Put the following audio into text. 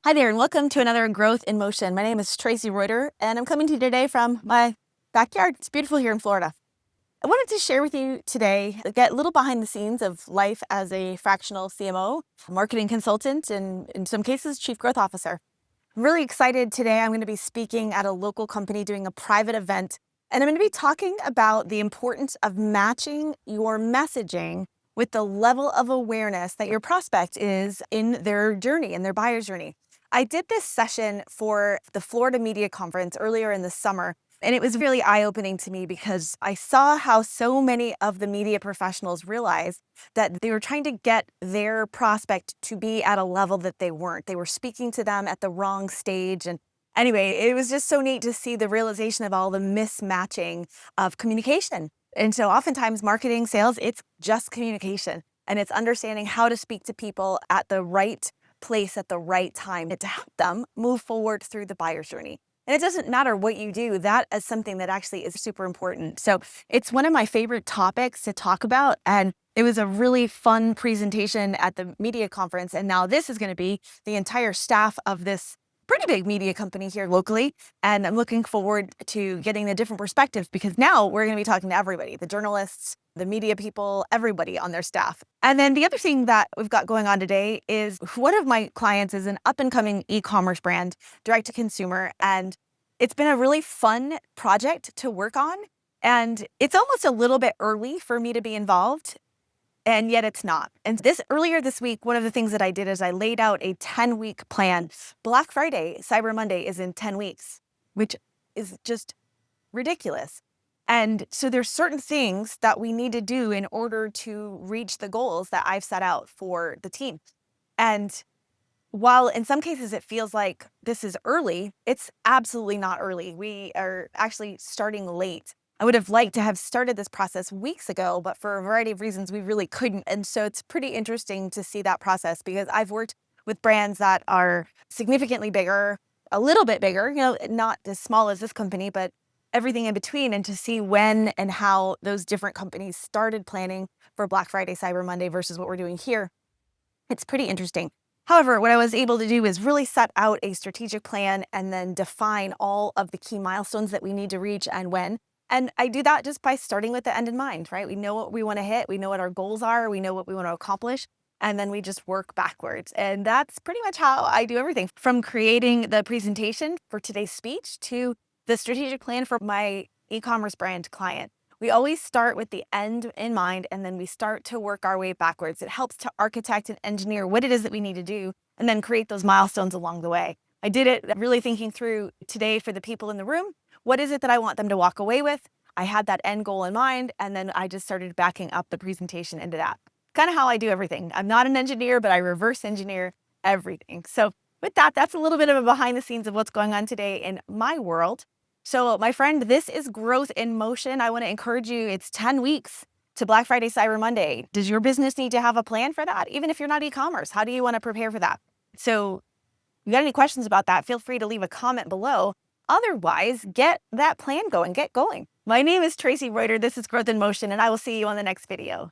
Hi there, and welcome to another Growth in Motion. My name is Traci Reuter, and I'm coming to you today from my backyard. It's beautiful here in Florida. I wanted to share with you today, get a little behind the scenes of life as a fractional CMO, marketing consultant, and in some cases, chief growth officer. I'm really excited today. I'm going to be speaking at a local company doing a private event, and I'm going to be talking about the importance of matching your messaging with the level of awareness that your prospect is in their journey, in their buyer's journey. I did this session for the Florida Media Conference earlier in the summer, and it was really eye-opening to me because I saw how so many of the media professionals realized that they were trying to get their prospect to be at a level that they weren't. They were speaking to them at the wrong stage. And anyway, it was just so neat to see the realization of all the mismatching of communication. And so oftentimes marketing, sales, it's just communication, and it's understanding how to speak to people at the right place at the right time to help them move forward through the buyer's journey. And it doesn't matter what you do, that is something that actually is super important. So it's one of my favorite topics to talk about. And it was a really fun presentation at the media conference. And now this is going to be the entire staff of this pretty big media company here locally. And I'm looking forward to getting a different perspective because now we're going to be talking to everybody, the journalists, the media people, everybody on their staff. And then the other thing that we've got going on today is one of my clients is an up and coming e-commerce brand, direct to consumer. And it's been a really fun project to work on. And it's almost a little bit early for me to be involved. And yet it's not. And earlier this week, one of the things that I did is I laid out a 10-week plan. Black Friday, Cyber Monday is in 10 weeks, which is just ridiculous. And so there's certain things that we need to do in order to reach the goals that I've set out for the team. And while in some cases it feels like this is early, it's absolutely not early. We are actually starting late. I would have liked to have started this process weeks ago, but for a variety of reasons, we really couldn't. And so it's pretty interesting to see that process because I've worked with brands that are significantly bigger, a little bit bigger, not as small as this company, but everything in between, and to see when and how those different companies started planning for Black Friday, Cyber Monday versus what we're doing here. It's pretty interesting. However, what I was able to do is really set out a strategic plan and then define all of the key milestones that we need to reach and when. And I do that just by starting with the end in mind, right? We know what we want to hit. We know what our goals are. We know what we want to accomplish. And then we just work backwards. And that's pretty much how I do everything from creating the presentation for today's speech to the strategic plan for my e-commerce brand client. We always start with the end in mind, and then we start to work our way backwards. It helps to architect and engineer what it is that we need to do, and then create those milestones along the way. I did it really thinking through today for the people in the room. What is it that I want them to walk away with? I had that end goal in mind, and then I just started backing up the presentation into that. Kind of how I do everything. I'm not an engineer, but I reverse engineer everything. So with that, that's a little bit of a behind the scenes of what's going on today in my world. So my friend, this is Growth in Motion. I want to encourage you. It's 10 weeks to Black Friday, Cyber Monday. Does your business need to have a plan for that? Even if you're not e-commerce, how do you want to prepare for that? So if you got any questions about that, feel free to leave a comment below. Otherwise, get that plan going, get going. My name is Traci Reuter. This is Growth in Motion, and I will see you on the next video.